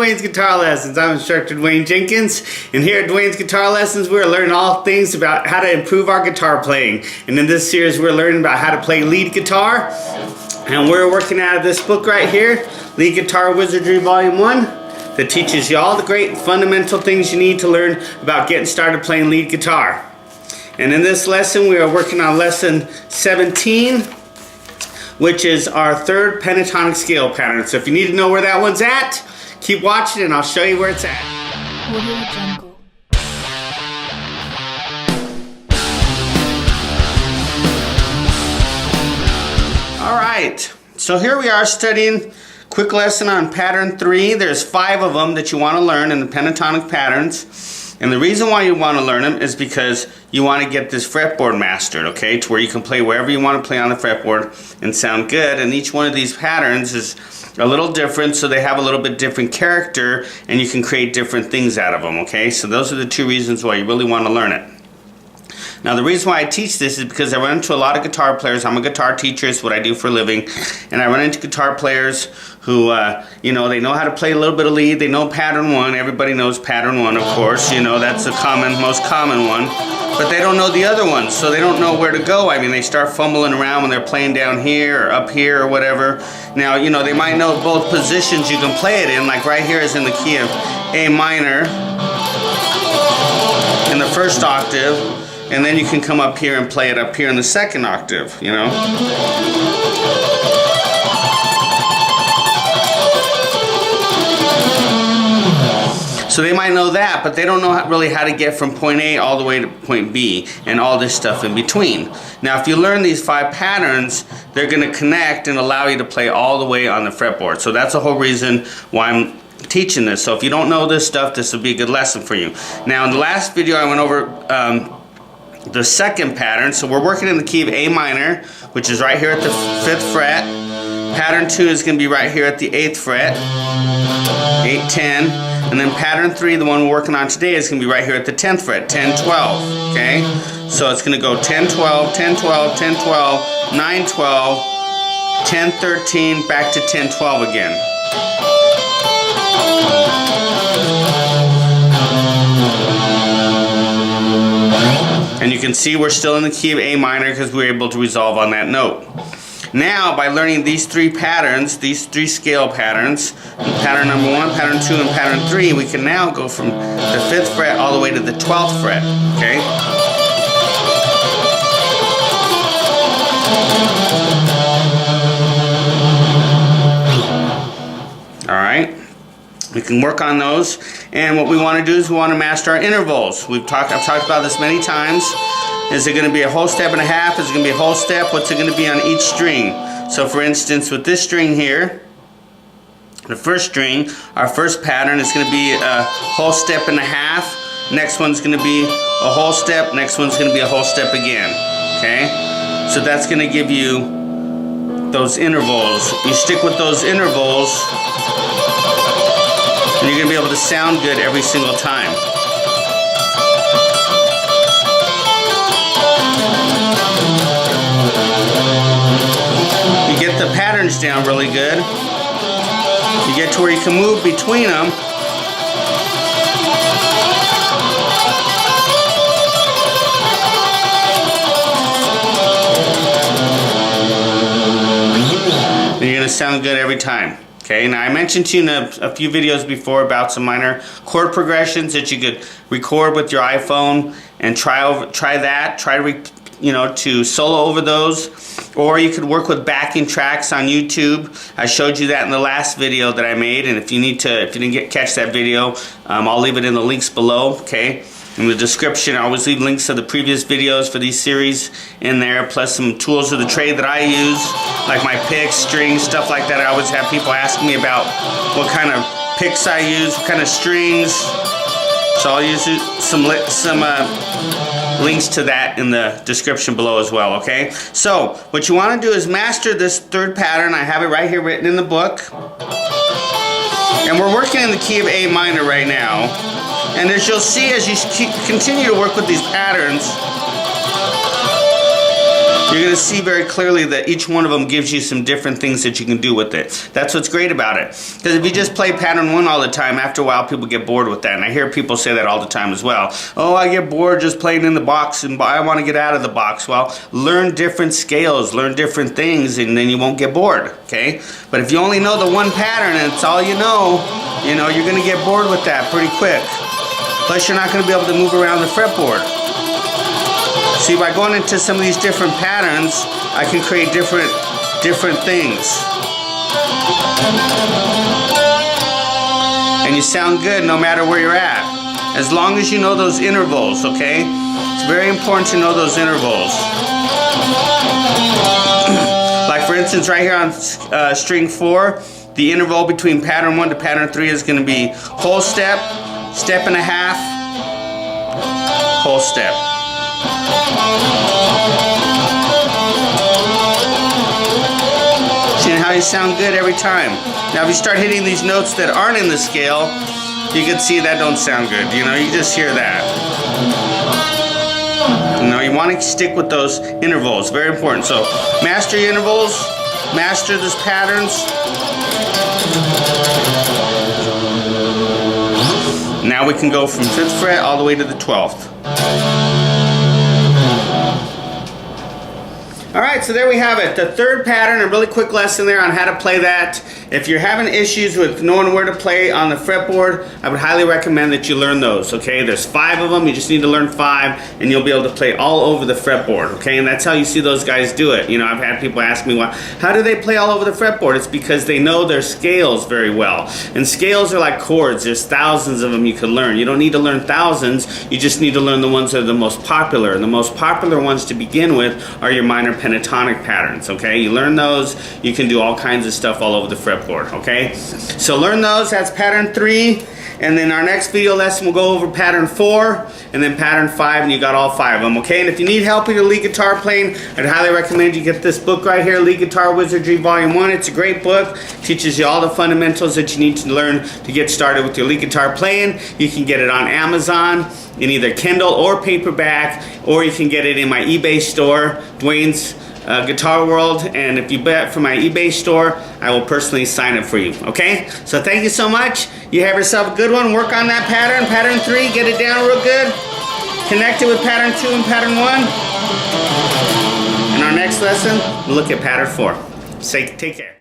Dwayne's Guitar Lessons. I'm instructor Dwayne Jenkins, and here at Dwayne's Guitar Lessons we're learning all things about how to improve our guitar playing. And in this series we're learning about how to play lead guitar, and we're working out of this book right here, Lead Guitar Wizardry Volume 1, that teaches you all the great fundamental things you need to learn about getting started playing lead guitar. And in this lesson we are working on lesson 17, which is our third pentatonic scale pattern. So if you need to know where that one's at, keep watching and I'll show you where it's at. Alright, so here we are studying quick lesson on pattern 3. There's 5 of them that you want to learn in the pentatonic patterns. And the reason why you want to learn them is because you want to get this fretboard mastered, okay? To where you can play wherever you want to play on the fretboard and sound good. And each one of these patterns is a little different, so they have a little bit different character, and you can create different things out of them, okay? So those are the 2 reasons why you really want to learn it. Now the reason why I teach this is because I run into a lot of guitar players. I'm a guitar teacher, it's what I do for a living. And I run into guitar players who, you know, they know how to play a little bit of lead. They know pattern 1. Everybody knows pattern 1, of course. You know, that's the most common one. But they don't know the other ones, so they don't know where to go. I mean, they start fumbling around when they're playing down here or up here or whatever. Now, you know, they might know both positions you can play it in. Like right here is in the key of A minor in the first octave. And then you can come up here and play it up here in the second octave, you know. So they might know that, but they don't know really how to get from point A all the way to point B and all this stuff in between. Now if you learn these 5 patterns, they're going to connect and allow you to play all the way on the fretboard. So that's the whole reason why I'm teaching this. So if you don't know this stuff, this will be a good lesson for you. Now in the last video I went over the second pattern. So we're working in the key of A minor, which is right here at the 5th fret. Pattern 2 is going to be right here at the 8th fret, 8, 10. And then pattern 3, the one we're working on today, is going to be right here at the 10th fret, 10, 12. Okay? So it's going to go 10, 12, 10, 12, 10, 12, 9, 12, 10, 13, back to 10, 12 again. And you can see we're still in the key of A minor because we were able to resolve on that note. Now, by learning these 3 patterns, these 3 scale patterns, pattern number 1, pattern 2, and pattern 3, we can now go from the 5th fret all the way to the 12th fret, okay? Alright, we can work on those, and what we want to do is we want to master our intervals. I've talked about this many times. Is it going to be a whole step and a half? Is it going to be a whole step? What's it going to be on each string? So for instance, with this string here, the first string, our first pattern is going to be a whole step and a half. Next one's going to be a whole step. Next one's going to be a whole step again. Okay? So that's going to give you those intervals. You stick with those intervals, and you're going to be able to sound good every single time. You get the patterns down really good. You get to where you can move between them. And you're going to sound good every time. Okay, now I mentioned to you in a few videos before about some minor chord progressions that you could record with your iPhone and try that. Try to solo over those, or you could work with backing tracks on YouTube. I showed you that in the last video that I made, and if you didn't catch that video, I'll leave it in the links below. Okay. In the description, I always leave links to the previous videos for these series in there, plus some tools of the trade that I use, like my picks, strings, stuff like that. I always have people asking me about what kind of picks I use, what kind of strings. So I'll use some links to that in the description below as well, okay? So, what you want to do is master this 3rd pattern. I have it right here written in the book. And we're working in the key of A minor right now. And as you'll see, as you continue to work with these patterns, you're going to see very clearly that each one of them gives you some different things that you can do with it. That's what's great about it. Because if you just play pattern 1 all the time, after a while people get bored with that. And I hear people say that all the time as well. Oh, I get bored just playing in the box and I want to get out of the box. Well, learn different scales, learn different things, and then you won't get bored, okay? But if you only know the one pattern and it's all you know, you're going to get bored with that pretty quick. Plus, you're not going to be able to move around the fretboard. See, by going into some of these different patterns, I can create different things. And you sound good no matter where you're at. As long as you know those intervals, okay? It's very important to know those intervals. Like for instance, right here on string 4, the interval between pattern 1 to pattern 3 is going to be whole step, step and a half, whole step. See how you sound good every time. Now if you start hitting these notes that aren't in the scale, you can see that don't sound good. You just hear that. You want to stick with those intervals. Very important. So master your intervals, master these patterns. Now we can go from 5th fret all the way to the 12th. Alright, so there we have it. The third pattern, a really quick lesson there on how to play that. If you're having issues with knowing where to play on the fretboard, I would highly recommend that you learn those, okay? There's 5 of them. You just need to learn 5, and you'll be able to play all over the fretboard, okay? And that's how you see those guys do it. I've had people ask me, well, how do they play all over the fretboard? It's because they know their scales very well. And scales are like chords. There's thousands of them you can learn. You don't need to learn thousands. You just need to learn the ones that are the most popular. And the most popular ones to begin with are your minor pentatonic patterns, okay? You learn those, you can do all kinds of stuff all over the fretboard. Okay, so learn those. That's pattern 3, and then our next video lesson we'll go over pattern 4 and then pattern 5, and you got all 5 of them. Okay, and if you need help with your lead guitar playing, I'd highly recommend you get this book right here, Lead Guitar Wizardry Volume 1. It's a great book. Teaches you all the fundamentals that you need to learn to get started with your lead guitar playing. You can get it on Amazon in either Kindle or paperback, or you can get it in my eBay store, Dwayne's Guitar World, and if you buy it from my eBay store, I will personally sign it for you, okay? So thank you so much. You have yourself a good one. Work on that pattern 3, get it down real good. Connect it with pattern 2 and pattern 1. In our next lesson, we'll look at pattern 4. Take care.